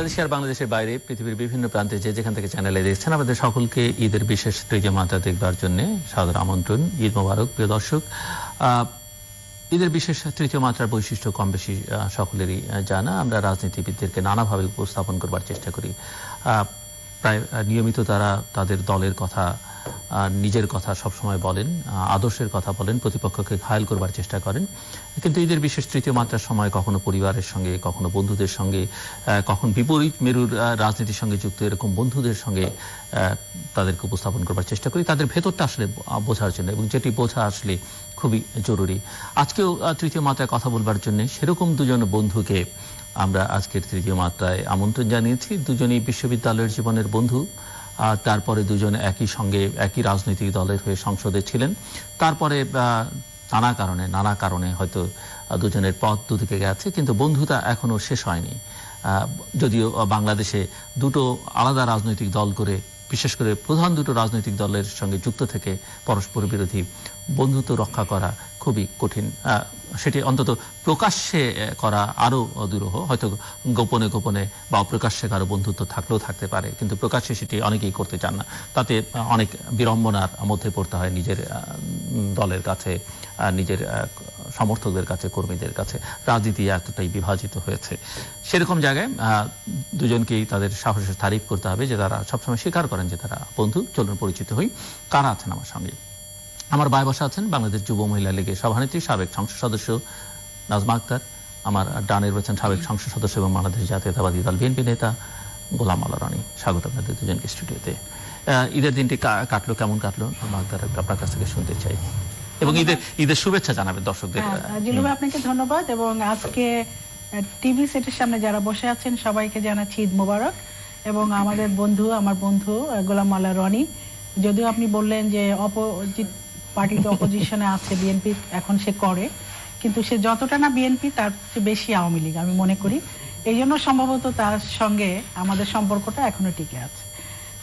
বাংলাদেশে আর বাংলাদেশের বাইরে পৃথিবীর বিভিন্ন প্রান্তে যে যেখান থেকে চ্যানেলে দেখছেন আমাদের সকলকে ঈদের বিশেষ তৃতীয় মাত্রা দেখবার জন্য সাদর আমন্ত্রণ। ঈদ মোবারক প্রিয় দর্শক। ঈদের বিশেষ তৃতীয় মাত্রার বৈশিষ্ট্য কম বেশি সকলেরই জানা। আমরা রাজনীতিবিদদেরকে নানাভাবে উপস্থাপন করবার চেষ্টা করি। প্রায় নিয়মিত তারা তাদের দলের কথা, নিজের কথা সবসময় বলেন, আদর্শের কথা বলেন, প্রতিপক্ষকে ঘায়েল করবার চেষ্টা করেন। কিন্তু ঈদের বিশেষ তৃতীয় মাত্রার সময় কখনো পরিবারের সঙ্গে, কখনো বন্ধুদের সঙ্গে, কখন বিপরীত মেরুর রাজনীতির সঙ্গে যুক্ত এরকম বন্ধুদের সঙ্গে তাদেরকে উপস্থাপন করবার চেষ্টা করি, তাদের ভেতরটা আসলে বোঝার জন্য, এবং যেটি বোঝা আসলে খুবই জরুরি। আজকেও তৃতীয় মাত্রায় কথা বলবার জন্য সেরকম দুজন বন্ধুকে আমরা আজকের তৃতীয় মাত্রায় আমন্ত্রণ জানিয়েছি। দুজনই বিশ্ববিদ্যালয়ের জীবনের বন্ধু। তারপরে দুজন একই সঙ্গে একই রাজনৈতিক দলের হয়ে সংসদে ছিলেন। তারপরে নানা কারণে হয়তো দুজনের পথ দুদিকে গেছে, কিন্তু বন্ধুতা এখনো শেষ হয়নি। যদিও বাংলাদেশে দুটো আলাদা রাজনৈতিক দল করে, বিশেষ করে প্রধান দুটো রাজনৈতিক দলের সঙ্গে যুক্ত থেকে পরস্পর বিরোধী বন্ধুত্ব রক্ষা করা খুবই কঠিন। সেটি অন্তত প্রকাশ্যে করা আরো দুরূহ। হয়তো গোপনে গোপনে বা অপ্রকাশ্যে কারো বন্ধুত্ব থাকলেও থাকতে পারে, কিন্তু প্রকাশ্যে সেটি অনেকেই করতে চান না। তাতে অনেক বিড়ম্বনার মধ্যে পড়তে হয় নিজের দলের কাছে, নিজের সমর্থকদের কাছে, কর্মীদের কাছে। রাজনীতি এতটাই বিভাজিত হয়েছে। সেরকম জায়গায় দুজনকেই তাদের সাহসের তারিফ করতে হবে যে তারা সবসময় স্বীকার করেন যে তারা বন্ধু। চলুন পরিচিত হই। কারা আছেন আমার সঙ্গে? আমার বাই বসা আছেন বাংলাদেশ যুব মহিলা লীগের সভানেত্রী, সাবেক সংসদ সদস্য নাজমা আক্তার। আমার ডানে রয়েছেন সাবেক সংসদ সদস্য এবং বাংলাদেশ জাতীয়তাবাদী দল বিএনপি নেতা গোলাম মাওলা রনি। স্বাগত আপনাদের দুজনকে স্টুডিওতে। ঈদের দিনটি কাটলো, কেমন কাটলো? নাজমা আক্তার, আপনার কাছ থেকে শুনতে চাই, এবং ঈদের শুভেচ্ছা জানাবেন দর্শকদের। জিলু ভাই, আপনাকে ধন্যবাদ। এবং আজকে টিভি সেটের সামনে যারা বসে আছেন সবাইকে জানাচ্ছি ঈদ মোবারক। এবং আমাদের বন্ধু, আমার বন্ধু গোলাম মাওলা রনি, যদিও আপনি বললেন যে অপোজিট পার্টিতে অপোজিশনে আছে, বিএনপি এখন সে করে, কিন্তু সে যতটা না বিএনপি তার চেয়ে বেশি আওয়ামী লীগ আমি মনে করি। এই জন্য সম্ভবত তার সঙ্গে আমাদের সম্পর্কটা এখনো টিকে আছে।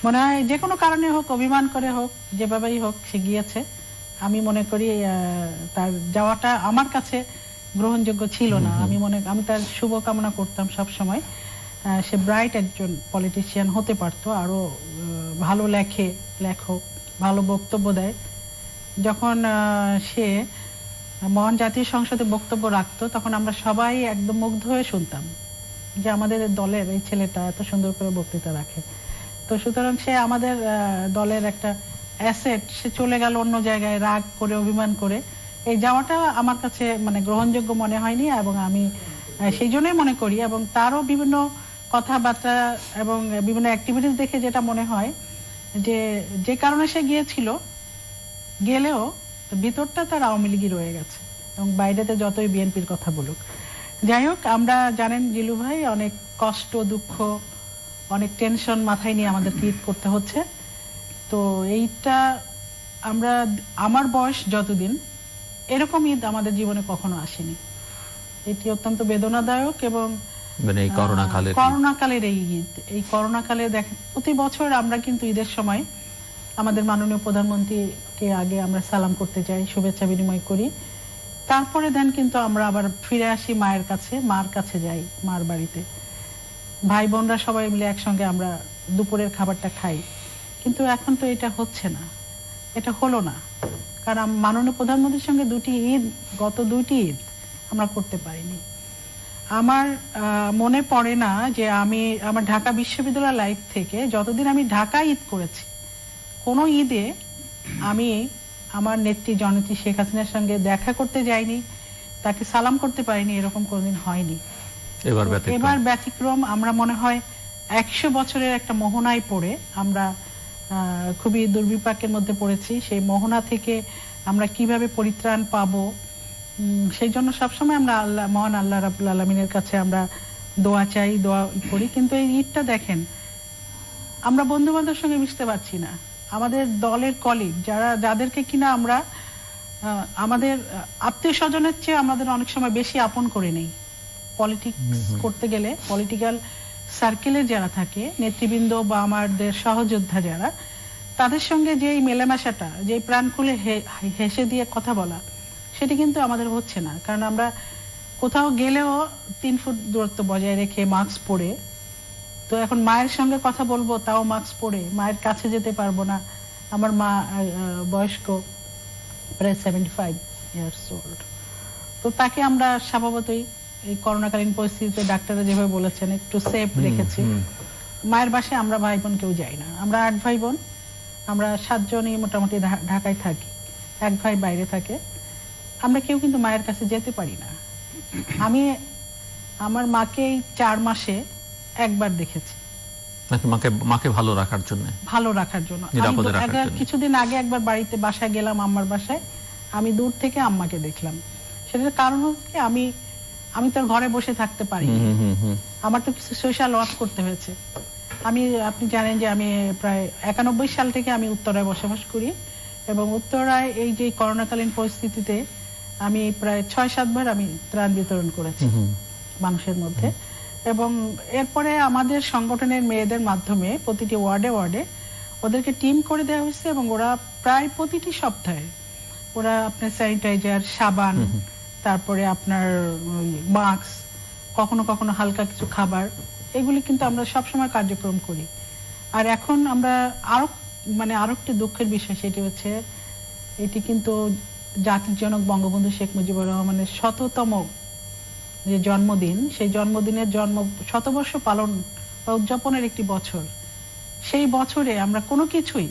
মনে হয় যে কোনো কারণে হোক, অভিমান করে হোক, যেভাবেই হোক সে গিয়েছে। আমি মনে করি তার যাওয়াটা আমার কাছে গ্রহণযোগ্য ছিল না। আমি তার শুভকামনা করতাম সব সময়। সে ব্রাইট একজন পলিটিশিয়ান হতে পারতো, আরো ভালো লেখক, ভালো বক্তব্য দেয়। যখন সে মহান জাতীয় সংসদে বক্তব্য রাখতো তখন আমরা সবাই একদম মুগ্ধ হয়ে শুনতাম যে আমাদের দলের এই ছেলেটা এত সুন্দর করে বক্তৃতা রাখে। তো সুতরাং সে আমাদের দলের একটা অ্যাসেট। সে চলে গেল অন্য জায়গায় রাগ করে, অভিমান করে। এই যাওয়াটা আমার কাছে মানে গ্রহণযোগ্য মনে হয়নি, এবং আমি সেই জন্যই মনে করি, এবং তারও বিভিন্ন কথাবার্তা এবং বিভিন্ন অ্যাক্টিভিটিস দেখে যেটা মনে হয় যে কারণে সে গেলেও ভিতরটা তার আওয়ামী লীগই রয়ে গেছে, এবং বাইরেতে যতই বিএনপির কথা বলুক। যাই হোক, আমরা জানেন জিলু ভাই, অনেক কষ্ট, দুঃখ, অনেক টেনশন মাথায় নিয়ে আমাদের ঈদ করতে হচ্ছে। তো এইটা আমার বয়স যতদিন, এরকম ঈদ আমাদের জীবনে কখনো আসেনি। এটি অত্যন্ত বেদনাদায়ক, এবং মানে এই করোনাকালের এই ঈদ, এই করোনাকালে দেখেন প্রতি বছর আমরা কিন্তু ঈদের সময় আমাদের মাননীয় প্রধানমন্ত্রীকে আগে আমরা সালাম করতে যাই, শুভেচ্ছা বিনিময় করি। তারপরে দেন কিন্তু আমরা আবার ফিরে আসি মার কাছে যাই, মার বাড়িতে। ভাই বোনরা সবাই মিলে একসঙ্গে আমরা দুপুরের খাবারটা খাই। কিন্তু এখন তো এটা হচ্ছে না, এটা হলো না, কারণ মাননীয় প্রধানমন্ত্রীর সঙ্গে গত দুটি ঈদ আমরা করতে পারিনি। আমার মনে পড়ে না যে আমি আমার ঢাকা বিশ্ববিদ্যালয় লাইফ থেকে যতদিন আমি ঢাকা ঈদ করেছি, কোনো ঈদে আমি আমার নেত্রী জননেত্রী শেখ হাসিনার সঙ্গে দেখা করতে যাইনি, তাকে সালাম করতে পারিনি, এরকম কোনোদিন হয়নি। এবার ব্যতিক্রম। আমরা মনে হয় 100 বছরের একটা মোহনায় পড়ে আমরা খুবই দুর্বিপাকের মধ্যে পড়েছি। সেই মোহনা থেকে আমরা কিভাবে পরিত্রাণ পাবো, সেই জন্য সবসময় আমরা মহান আল্লাহ রাব্বুল আলামিনের কাছে আমরা দোয়া চাই, দোয়া করি। কিন্তু এই ঈদটা দেখেন, আমরা বন্ধু বান্ধবের সঙ্গে মিশতে পারছি না। আমাদের দলের কলিগ যাদেরকে কিনা আমরা আমাদের আত্মীয় স্বজনের চেয়ে আমাদের অনেক সময় বেশি আপন করে নেই, পলিটিক্স করতে গেলে পলিটিক্যাল সার্কেলের যারা থাকে, নেতৃবৃন্দ বা আমাদের সহযোদ্ধা যারা, তাদের সঙ্গে যে মেলামেশাটা, যে প্রাণ খুলে হেসে দিয়ে কথা বলা, সেটি কিন্তু আমাদের হচ্ছে না। কারণ আমরা কোথাও গেলেও 3 ফুট দূরত্ব বজায় রেখে, মাস্ক পরে তো এখন মায়ের সঙ্গে কথা বলবো, তাও মাস্ক পরে, মায়ের কাছে যেতে পারবো না। আমার মা বয়স্ক, প্রায় 75 ইয়ার্স ওল্ড। তো তাকে আমরা স্বভাবতই এই করোনাকালীন পরিস্থিতিতে ডাক্তাররা যেভাবে বলেছেন একটু সেফ রেখেছি। মায়ের বাসায় আমরা ভাই বোন কেউ যাই না। আমরা 8 ভাই বোন, আমরা 7 জনই মোটামুটি ঢাকায় থাকি, 1 ভাই বাইরে থাকে। আমরা কেউ কিন্তু মায়ের কাছে যেতে পারি না। আমি আমার মাকে 4 মাসে একবার দেখেছি, মাকে ভালো রাখার জন্য, নিরাপদে রাখার জন্য। কিছুদিন আগে একবার বাসায় গেলাম, আম্মার বাসায়। আমি দূর থেকে আম্মাকে দেখলাম। সেটার কারণ হচ্ছে কি, আমি তো ঘরে বসে থাকতে পারি, আমার তো কিছু সোশ্যাল ওয়ার্ক করতে হয়েছে। আপনি জানেন যে আমি প্রায় 91 সাল থেকে আমি উত্তরায় বসবাস করি, এবং উত্তরায় এই যে করোনাকালীন পরিস্থিতিতে আমি প্রায় 6-7 বার আমি ত্রাণ বিতরণ করেছি মানুষের মধ্যে। এবং এরপরে আমাদের সংগঠনের মেয়েদের মাধ্যমে প্রতিটি ওয়ার্ডে ওয়ার্ডে ওদেরকে টিম করে দেওয়া হয়েছে, এবং ওরা প্রায় প্রতিটি সপ্তাহে ওরা আপনার স্যানিটাইজার, সাবান, তারপরে আপনার মাস্ক, কখনো কখনো হালকা কিছু খাবার, এগুলি কিন্তু আমরা সবসময় কার্যক্রম করি। আর এখন আমরা আরো একটি দুঃখের বিষয়, সেটি হচ্ছে এটি কিন্তু জাতির জনক বঙ্গবন্ধু শেখ মুজিবুর রহমানের 100তম যে জন্মদিন, সেই জন্মদিনের শতবর্ষ পালন বা উদযাপনের একটি বছর। সেই বছরে আমরা কোনো কিছুই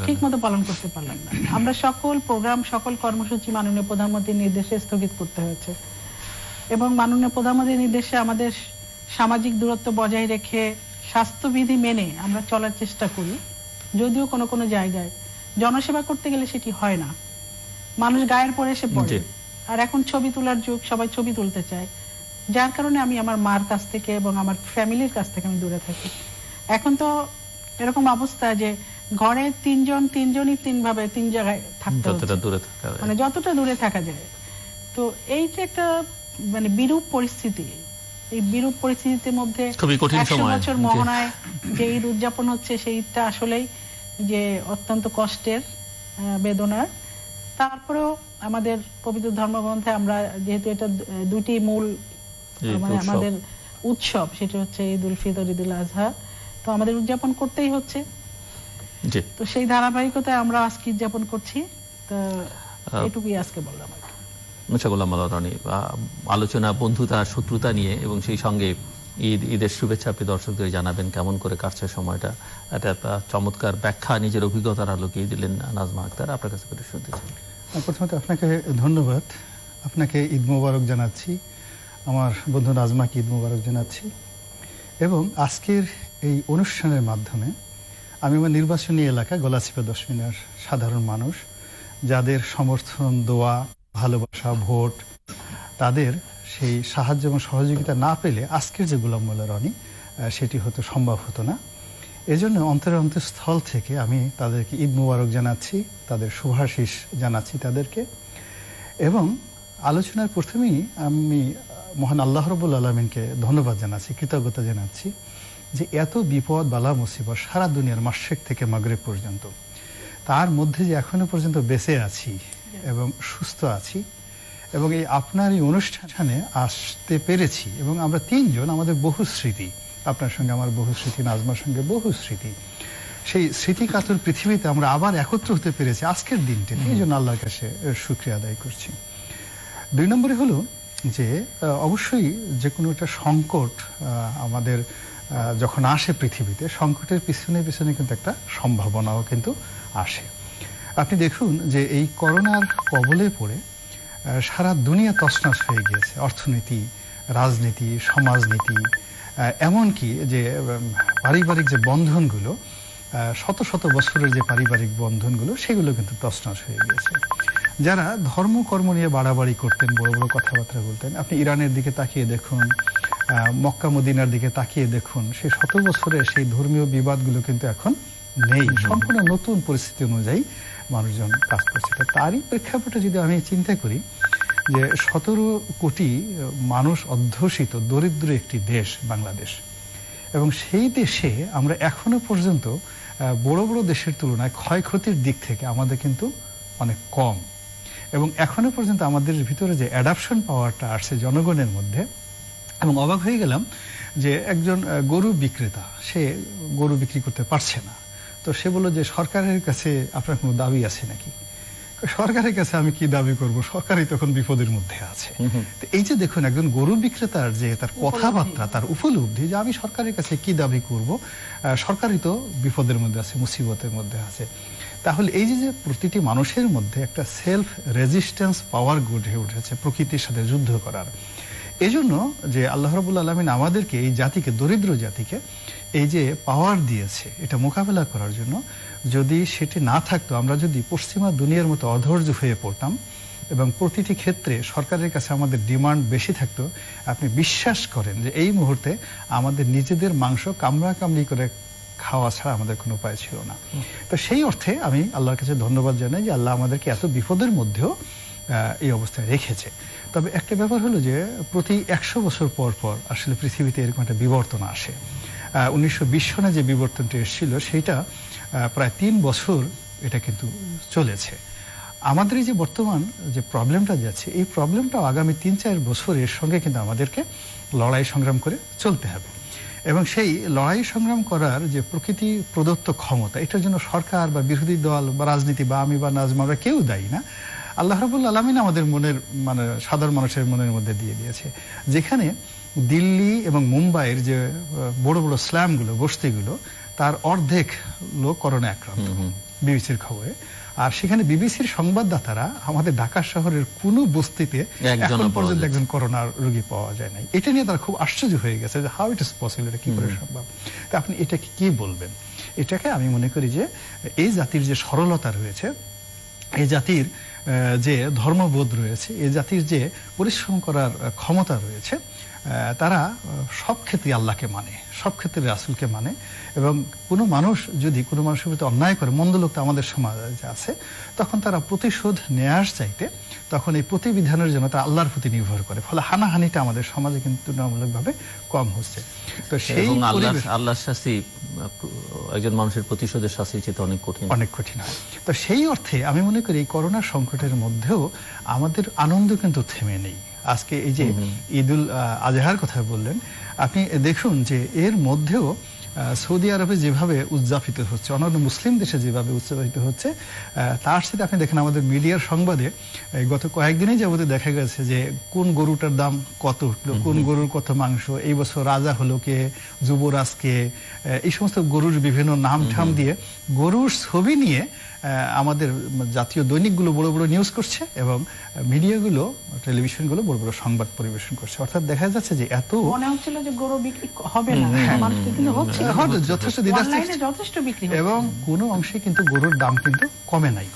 ঠিক মতো পালন করতে পারলাম না। আমরা সকল প্রোগ্রাম, সকল কর্মসূচি মাননীয় প্রধানমন্ত্রীর নির্দেশে স্থগিত করতে হয়েছে, এবং মাননীয় প্রধানমন্ত্রীর নির্দেশে আমাদের সামাজিক দূরত্ব বজায় রেখে স্বাস্থ্যবিধি মেনে আমরা চলার চেষ্টা করি। যদিও কোনো কোনো জায়গায় জনসেবা করতে গেলে সেটি হয় না, মানুষ গায়ের পরে এসে পড়ে। আর এখন ছবি তোলার যুগ, সবাই ছবি তুলতে চায়, যার কারণে আমি আমার মার কাছ থেকে এবং আমার ফ্যামিলির কাছ থেকে আমি দূরে থাকি। এখন তো এরকম অবস্থা যে ঘরে তিনজনই 3 ভাবে 3 জায়গায় থাকতে হচ্ছে, মানে যতটা দূরে থাকা যায়। তো এইটা একটা বিরূপ পরিস্থিতি। এই বিরূপ পরিস্থিতির মধ্যে 100 বছর মোহনায় যে ঈদ উদযাপন হচ্ছে, সেই ঈদটা আসলেই যে অত্যন্ত কষ্টের, বেদনার। তারপরেও আমাদের পবিত্র ধর্মগ্রন্থে আমরা যেহেতু এটা 2টি মূল আমাদের উৎসব, সেটা হচ্ছে ঈদ উল ফিতর, ঈদ উল আজহা, তো আমাদের উদযাপন করতেই হচ্ছে। তো সেই ধারাবাহিকতায় আমরা আজকে উদযাপন করছি। তো এটুকুই আজকে বললাম। গোলাম মাওলা রনি, আলোচনা বন্ধুতা শত্রুতা নিয়ে, এবং সেই সঙ্গে ঈদের শুভেচ্ছা আপনি দর্শকদের জানাবেন, কেমন করে কাটছে সময়টা। একটা চমৎকার ব্যাখ্যা নিজের অভিজ্ঞতার আলোকে দিলেন নাজমা আক্তার। আপনার কাছে করে শুনতে চাই। প্রথমত আপনাকে ধন্যবাদ, আপনাকে ঈদ মোবারক জানাচ্ছি, আমার বন্ধু নাজমাকে ঈদ মোবারক জানাচ্ছি। এবং আজকের এই অনুষ্ঠানের মাধ্যমে আমি আমার নির্বাচনী এলাকা গলাচিপা 10 মিনার সাধারণ মানুষ, যাদের সমর্থন, দোয়া, ভালোবাসা, ভোট, তাদের সেই সাহায্য এবং সহযোগিতা না পেলে আজকের যে গোলাম মাওলা রনি, সেটি হয়তো সম্ভব হতো না। এজন্য অন্তরস্থল থেকে আমি তাদেরকে ঈদ মোবারক জানাচ্ছি, তাদের শুভাশিস জানাচ্ছি তাদেরকে। এবং আলোচনার প্রথমেই আমি মহান আল্লাহ রাব্বুল আলামিনকে ধন্যবাদ জানাচ্ছি, কৃতজ্ঞতা জানাচ্ছি যে এত বিপদ, বালা, মুসিবত সারা দুনিয়ার মাশরিক থেকে মাগরিব পর্যন্ত, তার মধ্যে যে এখনো পর্যন্ত বেঁচে আছি এবং সুস্থ আছি, এবং এই আপনার এই অনুষ্ঠানে আসতে পেরেছি। এবং আমরা 3 জন, আমাদের বহু স্মৃতি, আপনার সঙ্গে আমার বহু স্মৃতি, নাজমার সঙ্গে বহু স্মৃতি, সেই স্মৃতিকাতর পৃথিবীতে আমরা আবার একত্র হতে পেরেছি আজকের দিনটিতে, এই জন্য আল্লাহর কাছে শুকরিয়া আদায় করছি। 2 নম্বরে হলো যে অবশ্যই যে কোনো একটা সংকট আমাদের যখন আসে পৃথিবীতে, সংকটের পিছনে পিছনে কিন্তু একটা সম্ভাবনাও কিন্তু আসে। আপনি দেখুন যে এই করোনার কবলে পড়ে সারা দুনিয়া তছনছ হয়ে গিয়েছে, অর্থনীতি, রাজনীতি, সমাজনীতি, এমনকি যে পারিবারিক যে বন্ধনগুলো, শত শত বছরের যে পারিবারিক বন্ধনগুলো, সেগুলো কিন্তু তছনছ হয়ে গিয়েছে। যারা ধর্মকর্ম নিয়ে বাড়াবাড়ি করতেন, বড় বড় কথাবার্তা বলতেন, আপনি ইরানের দিকে তাকিয়ে দেখুন, মক্কা মদিনার দিকে তাকিয়ে দেখুন, সেই শত বছরের সেই ধর্মীয় বিবাদগুলো কিন্তু এখন নেই। সম্পূর্ণ নতুন পরিস্থিতি অনুযায়ী মানুষজন কাজ করছে। তারই প্রেক্ষাপটে যদি আমি চিন্তা করি যে 17 কোটি মানুষ অধ্যুষিত দরিদ্র একটি দেশ বাংলাদেশ, এবং সেই দেশে আমরা এখনো পর্যন্ত বড় বড় দেশের তুলনায় ক্ষয়ক্ষতির দিক থেকে আমাদের কিন্তু অনেক কম, এবং এখনো পর্যন্ত আমাদের ভিতরে যে অ্যাডাপশন পাওয়ারটা আসছে জনগণের মধ্যে, এবং অবাক হয়ে গেলাম যে একজন গরু বিক্রেতা, সে গরু বিক্রি করতে পারছে না, তো সে বলল যে সরকারের কাছে আপনার কোনো দাবি আছে নাকি? সরকারের কাছে আমি কি দাবি করব, সরকারই তখন বিপদের মধ্যে আছে। তো এই যে দেখুন একজন গরু বিক্রেতার যে তার কথাবার্তা, তার উপলব্ধি যে আমি সরকারের কাছে কি দাবি করব, সরকারই তো বিপদের মধ্যে আছে, মুসিবতের মধ্যে আছে। তাহলে এই যে প্রতিটি মানুষের মধ্যে একটা সেলফ রেজিস্ট্যান্স পাওয়ার গড়ে উঠেছে প্রকৃতির সাথে যুদ্ধ করার, এজন্য যে আল্লাহ রাব্বুল আলামিন আমাদেরকে, এই জাতিকে, দরিদ্র জাতিকে এই যে পাওয়ার দিয়েছে এটা মোকাবেলা করার জন্য, যদি সেটি না থাকতো, আমরা যদি পশ্চিমা দুনিয়ার মতো অধৈর্য হয়ে পড়তাম এবং প্রতিটি ক্ষেত্রে সরকারের কাছে আমাদের ডিমান্ড বেশি থাকতো, আপনি বিশ্বাস করেন যে এই মুহূর্তে আমাদের নিজেদের মাংস কামড়াকামড়ি করে খাওয়া ছাড়া আমাদের কোনো উপায় ছিল না। তো সেই অর্থে আমি আল্লাহর কাছে ধন্যবাদ জানাই যে আল্লাহ আমাদেরকে এত বিপদের মধ্যেও এই অবস্থায় রেখেছে। তবে একটা ব্যাপার হলো যে প্রতি 100 বছর পর পর আসলে পৃথিবীতে এরকম একটা বিবর্তন আসে। 1920 সনে যে বিবর্তনটি এসেছিল সেইটা প্রায় 3 বছর এটা কিন্তু চলেছে। আমাদের এই যে বর্তমান যে প্রবলেমটা যাচ্ছে, এই প্রবলেমটাও আগামী 3-4 বছরের সঙ্গে কিন্তু আমাদেরকে লড়াই সংগ্রাম করে চলতে হবে। এবং সেই লড়াই সংগ্রাম করার যে প্রকৃতি প্রদত্ত ক্ষমতা, এটার জন্য সরকার বা বিরোধী দল বা রাজনীতি বা আমি বা নাজমা আমরা কেউ দায়ী না। আল্লাহ রাব্বুল আলামিন আমাদের মনের, মানে সাধারণ মানুষের মনের মধ্যে দিয়ে দিয়েছে। যেখানে দিল্লি এবং মুম্বাইয়ের যে বড় বড় স্ল্যামগুলো, বস্তিগুলো, তার অর্ধেক লোক করোনা আক্রান্ত, বিবিসির খবরে। আর সেখানে বিবিসির সংবাদদাতারা আমাদের ঢাকা শহরের কোনো বস্তিতে এখন পর্যন্ত একজন করোনার রোগী পাওয়া যায় নাই। এটা নিয়ে তারা খুব আশ্চর্য হয়ে গেছে যে হাউ ইট ইজ পসিবল, এটা কি করে সম্ভব। তা আপনি এটাকে কি বলবেন? এটাকে আমি মনে করি যে এই জাতির যে সরলতা রয়েছে, এই জাতির যে ধর্মবোধ রয়েছে, এই জাতির যে পরিশ্রম করার ক্ষমতা রয়েছে, তারা সব ক্ষেত্রে আল্লাহকে মানে, সব ক্ষেত্রে রাসূলকে মানে। এবং কোনো মানুষ যদি কোনো মানুষের প্রতি অন্যায় করে, মন্দ লোক তো আমাদের সমাজে আছে, তখন তারা প্রতিশোধ নেয়ার চাইতে তখন এই প্রতিবিধানের জন্য তারা আল্লাহর প্রতি নির্ভর করে। ফলে হানাহানিটা আমাদের সমাজে কিন্তু তুলনামূলকভাবে কম হচ্ছে। তো সেই আল্লাহর শাস্তি একজন মানুষের প্রতিশোধের শাস্তির চেয়ে অনেক কঠিন, অনেক কঠিন হয়। তো সেই অর্থে আমি মনে করি এই করোনা সংকটের মধ্যেও আমাদের আনন্দ কিন্তু থেমে নেই। আজকে এই যে ঈদুল আজহার কথা বললেন, আপনি দেখুন যে এর মধ্যেও সৌদি আরবে যেভাবে উদযাপিত হচ্ছে, অন্যান্য মুসলিম দেশে যেভাবে উদযাপিত হচ্ছে, তার সাথে আপনি দেখেন আমাদের মিডিয়ার সংবাদে গত কয়েকদিনেই যাবতীয় দেখা গেছে যে কোন গরুটার দাম কত উঠলো, কোন গরুর কত মাংস, এই বছর রাজা হলো কে, যুবরাজ কে, এই সমস্ত গরুর বিভিন্ন নাম ঠাম দিয়ে গরুর ছবি নিয়ে আমাদের জাতীয় দৈনিকগুলো বড় বড় নিউজ করছে এবং মিডিয়াগুলো, টেলিভিশনগুলো বড় বড় সংবাদ পরিবেশন করছে। অর্থাৎ দেখা যাচ্ছে যে এত মনে হচ্ছিল যে গরু বিক্রি হবে না, মানুষকে কিন্তু হচ্ছে যথেষ্ট যথেষ্ট বিক্রি এবং কোনো অংশে কিন্তু গরুর দাম কিন্তু কমে নাই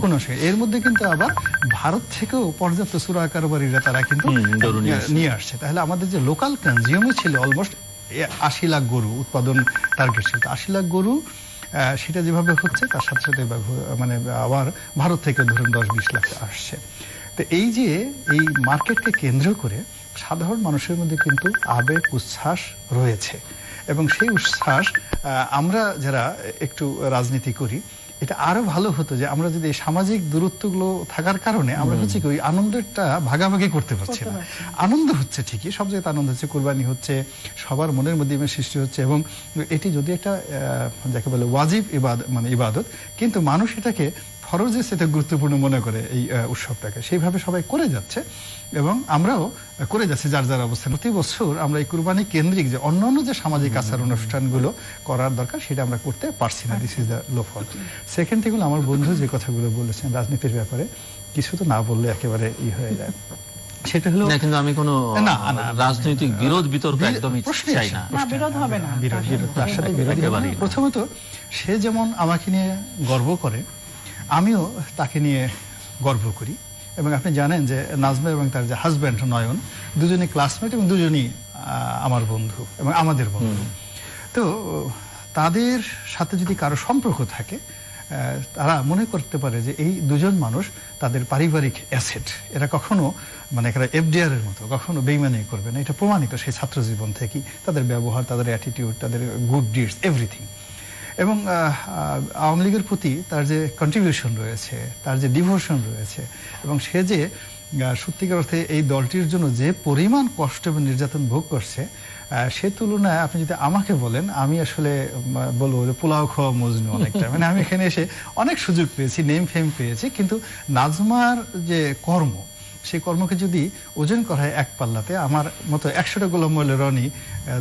কোনো অংশে। এর মধ্যে কিন্তু আবার ভারত থেকেও পর্যাপ্ত চোরা কারবারিরা তারা কিন্তু নিয়ে আসছে। তাহলে আমাদের যে লোকাল কনজিউমার ছিল অলমোস্ট 80 লাখ গরু উৎপাদন টার্গেট ছিল, 80 লাখ গরু সেটা যেভাবে হচ্ছে তার সাথে সাথে মানে আবার ভারত থেকে ধরুন 10-20 লাখ আসছে। তো এই যে এই মার্কেটকে কেন্দ্র করে সাধারণ মানুষের মধ্যে কিন্তু আবেগ উচ্ছ্বাস রয়েছে এবং সেই উচ্ছ্বাস আমরা যারা একটু রাজনীতি করি, এটা আরো ভালো হতো যে আমরা যদি সামাজিক দূরত্বগুলো থাকার কারণে আমরা হচ্ছে কি ওই আনন্দটা ভাগাভাগি করতে পারছি না। আনন্দ হচ্ছে ঠিকই, সব জায়গায় আনন্দ হচ্ছে, কুরবানি হচ্ছে, সবার মনের মধ্যে সৃষ্টি হচ্ছে এবং এটি যদি একটা যাকে বলে ওয়াজিব ইবাদত, কিন্তু মানুষ এটাকে ফরজের সাথে গুরুত্বপূর্ণ মনে করে এই উৎসবটাকে, সেইভাবে সবাই করে যাচ্ছে এবং আমরাও করে যাচ্ছি যার যার অবস্থান। প্রতি বছর আমরা এই কুরবানি কেন্দ্রিক যে অন্যান্য যে সামাজিক আচার অনুষ্ঠানগুলো করার দরকার সেটা আমরা করতে পারছি না। This is the low fall. Second thing হলো আমার বন্ধু যে কথাগুলো বলেছেন রাজনীতির ব্যাপারে, কিছু তো না বললে একেবারে হয়ে যায়। সেটা হলো কিন্তু আমি কোনো রাজনৈতিক বিরোধ বিতর্ক একদমই চাই না, বিরোধ হবে না, তার সাথে বিরোধী। প্রথমত সে যেমন আমাকে নিয়ে গর্ব করে, আমিও তাকে নিয়ে গর্ব করি। এবং আপনি জানেন যে নাজমা এবং তার যে হাজব্যান্ড নয়ন দুজনই ক্লাসমেট এবং দুজনই আমার বন্ধু এবং আমাদের বন্ধু। তো তাদের সাথে যদি কারো সম্পর্ক থাকে, তারা মনে করতে পারে যে এই দুজন মানুষ তাদের পারিবারিক অ্যাসেট, এরা কখনো মানে এরা এফডিআর এর মতো কখনো বেইমানি করবে না। এটা প্রমাণিত সেই ছাত্র জীবন থেকেই, তাদের ব্যবহার, তাদের অ্যাটিটিউড, তাদের গুড ডিডস, এভরিথিং। এবং আওয়ামী লীগের প্রতি তার যে কন্ট্রিবিউশন রয়েছে, তার যে ডিভোশন রয়েছে এবং সে যে সত্যিকার অর্থে এই দলটির জন্য যে পরিমাণ কষ্ট এবং নির্যাতন ভোগ করছে, সে তুলনায় আপনি যদি আমাকে বলেন, আমি আসলে বলবো যে পোলাও খাওয়া মজনু অনেকটা। মানে আমি এখানে এসে অনেক সুযোগ পেয়েছি, নেম ফেম পেয়েছি, কিন্তু নাজমার যে কর্ম, সেই কর্মকে যদি ওজন করা হয় এক পাল্লাতে, আমার মতো 100টা গোলাম মোল্লা রনি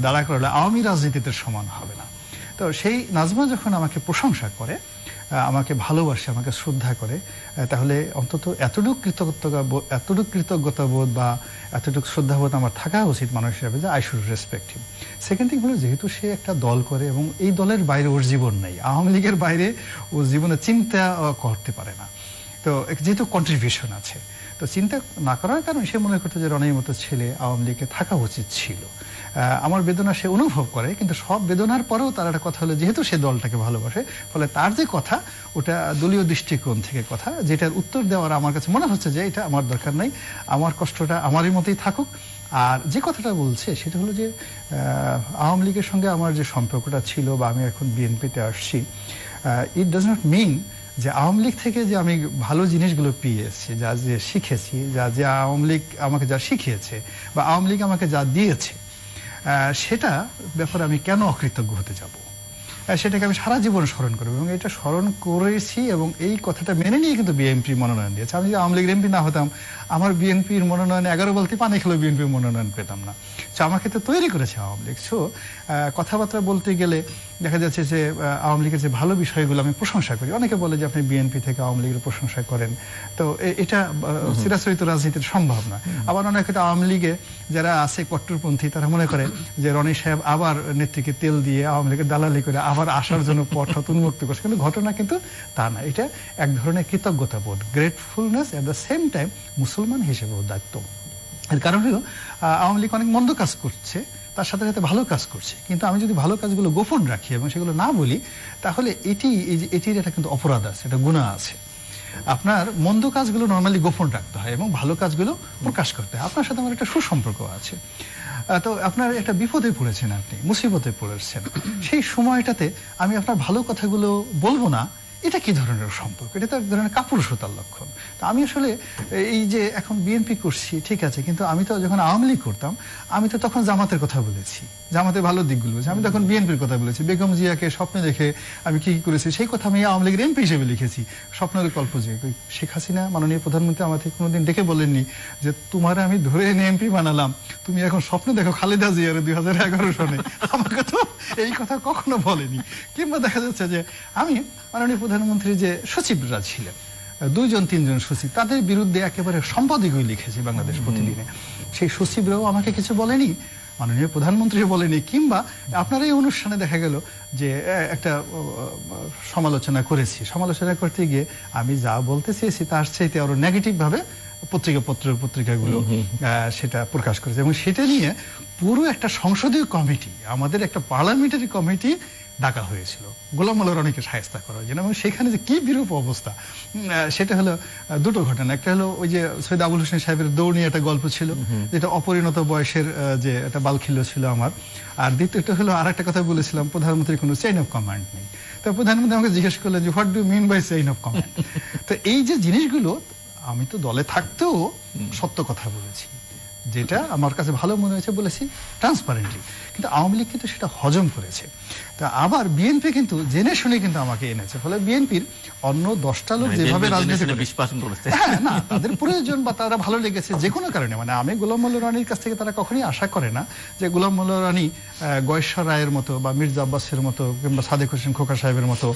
দাঁড়া করলে আওয়ামী রাজনীতিতে সমান হবে না। তো সেই নাজমা যখন আমাকে প্রশংসা করে, আমাকে ভালোবাসে, আমাকে শ্রদ্ধা করে, তাহলে অন্তত এতটুকু কৃতজ্ঞতাবোধ বা এতটুকু শ্রদ্ধাবোধ আমার থাকা উচিত মানুষ হিসাবে, যে I should respect him. Second thing হলো, যেহেতু সে একটা দল করে এবং এই দলের বাইরে ওর জীবন নেই, আওয়ামী লীগের বাইরে ও জীবনে চিন্তা করতে পারে না, তো যেহেতু কন্ট্রিবিউশন আছে, তো চিন্তা না করার কারণে সে মনে করতে যে রনির মতো ছেলে আওয়ামী লীগে থাকা উচিত ছিল। আমার বেদনা সে অনুভব করে, কিন্তু সব বেদনার পরেও তার একটা কথা হলো, যেহেতু সে দলটাকে ভালোবাসে, ফলে তার যে কথা ওটা দলীয় দৃষ্টিকোণ থেকে কথা, যেটার উত্তর দেওয়ার আমার কাছে মনে হচ্ছে যে এটা আমার দরকার নাই, আমার কষ্টটা আমারই মতোই থাকুক। আর যে কথাটা বলছে সেটা হলো যে আওয়ামী লীগের সঙ্গে আমার যে সম্পর্কটা ছিল, বা আমি এখন বিএনপিতে আসছি, ইট ডাজ নট মিন যে আওয়ামী লীগ থেকে যে আমি ভালো জিনিসগুলো পেয়েছি, যা যে শিখেছি, যে আওয়ামী লীগ আমাকে যা শিখিয়েছে বা আওয়ামী লীগ আমাকে যা দিয়েছে, সেটা ব্যাপারে আমি কেন অকৃতজ্ঞ হতে যাব? সেটাকে আমি সারা জীবন স্মরণ করবো, এবং এটা স্মরণ করেছি, এবং এই কথাটা মেনে নিয়ে কিন্তু বিএনপি মনোনয়ন দিয়েছে। আমি যদি আওয়ামী লীগের এমপি না হতাম, আমার বিএনপির মনোনয়ন 11 বলতে পানি খেলেও বিএনপির মনোনয়ন পেতাম না। তো আমাকে তো তৈরি করেছে আওয়ামী লীগ। সো কথাবার্তা বলতে গেলে দেখা যাচ্ছে যে আওয়ামী লীগের যে ভালো বিষয়গুলো আমি প্রশংসা করি। অনেকে বলে যে আপনি বিএনপি থেকে আওয়ামী লীগের প্রশংসা করেন, তো এটা চিরাচরিত রাজনীতির সম্ভব না। আবার অনেকে তো আওয়ামী লীগে যারা আছে কট্টরপন্থী, তারা মনে করে যে রনি সাহেব আবার নেত্রীকে তেল দিয়ে আওয়ামী লীগের দালালি করে আবার আসার জন্য পথ উন্মুক্ত করছে, কিন্তু ঘটনা কিন্তু তা না। এটা এক ধরনের কৃতজ্ঞতা বোধ, gratefulness, at the same time মুসলমান হিসেবেও দায়িত্ব। এর কারণ হলো আওয়ামী লীগ অনেক মন্দ কাজ করছে, তার সাথে সাথে ভালো কাজ করছে, কিন্তু আমি যদি ভালো কাজগুলো গোপন রাখি এবং সেগুলো না বলি, তাহলে এটির এটা কিন্তু অপরাধ আছে, এটা গুনাহ আছে। আপনার মন্দ কাজগুলো নর্মালি গোপন রাখতে হয় এবং ভালো কাজগুলো প্রকাশ করতে হয়। আপনার সাথে আমার একটা সুসম্পর্ক আছে, তো আপনার একটা বিপদে পড়েছেন, আপনি মুসিবতে পড়েছেন, সেই সময়টাতে আমি আপনার ভালো কথাগুলো বলবো না, এটা কি ধরনের সম্পর্ক? এটা তো এক ধরনের কাপুরুষতার লক্ষণ। তো আমি আসলে এই যে এখন বিএনপি করছি ঠিক আছে, কিন্তু আমি তো যখন আওয়ামী লীগ করতাম, আমি তো তখন জামাতের কথা বলেছি, জামাতের ভালো দিকগুলো বলেছি, আমি তখন বিএনপির কথা বলেছি, বেগম জিয়াকে স্বপ্নে দেখে আমি কি করেছি সেই কথা আমি আওয়ামী লীগের এমপি হিসেবে লিখেছি। স্বপ্নের গল্প যে শেখ হাসিনা মাননীয় প্রধানমন্ত্রী আমাকে কোনোদিন ডেকে বলেননি যে তোমার আমি ধরে এনে এমপি বানালাম, তুমি এখন স্বপ্নে দেখো খালেদা জিয়ার 2011 সনে। আমাকে তো এই কথা কখনো বলেনি। কিংবা দেখা যাচ্ছে যে আমি মাননীয় প্রধানমন্ত্রী যে সচিবরা ছিলেন, 2-3 সচিব, তাদের বিরুদ্ধে একেবারে সম্পাদকীয় লিখেছি বাংলাদেশ প্রতিদিনে। সেই সচিবরাও আমাকে কিছু বলেনি, মাননীয় প্রধানমন্ত্রীও বলেনি। কিংবা আপনার এই অনুষ্ঠানে দেখা গেল যে একটা সমালোচনা করেছি, সমালোচনা করতে গিয়ে আমি যা বলতে চেয়েছি তার চাইতে আরো নেগেটিভ ভাবে পত্রিকাগুলো সেটা প্রকাশ করেছে, এবং সেটা নিয়ে পুরো একটা সংসদীয় কমিটি, আমাদের একটা পার্লামেন্টারি কমিটি ডাকা হয়েছিল গোলাম মোল্লা রনিকে শায়েস্তা করার জন্য। এবং সেখানে যে কি বিরূপ অবস্থা, সেটা হলো দুটো ঘটনা। একটা হলো ওই যে সৈয়দ আবুল হোসেন সাহেবের দৌড় নিয়ে একটা গল্প ছিল, যেটা অপরিণত বয়সের যে একটা বালখিল্য ছিল আমার। আর দ্বিতীয়টা হলো আর একটা কথা বলেছিলাম, প্রধানমন্ত্রীর কোনো চেইন অফ কমান্ড নেই। তো প্রধানমন্ত্রী আমাকে জিজ্ঞেস করলেন যে what do mean by chain of command. তো এই যে জিনিসগুলো, আমি তো দলে থাকতেও সত্য কথা বলেছি, যেটা আমার কাছে ভালো মনে হয়েছে বলেছি ট্রান্সপারেন্টলি, কিন্তু আওয়ামী লীগ কিন্তু সেটা হজম করেছে। তা আবার বিএনপি কিন্তু জেনে শুনে কিন্তু আমাকে এনেছে, ফলে বিএনপির অন্য 10টা লোক যেভাবে রাজনীতি করে, হ্যাঁ না, তাদের প্রয়োজন বা তারা ভালো লেগেছে যে কোনো কারণে, মানে আমি গোলাম মোল্লা রানীর কাছ থেকে তারা কখনোই আশা করে না যে গোলাম মোল্লা রানী গয়েশ্বর রায়ের মতো বা মির্জা আব্বাসের মতো কিংবা সাদেক হোসেন খোকা সাহেবের মতো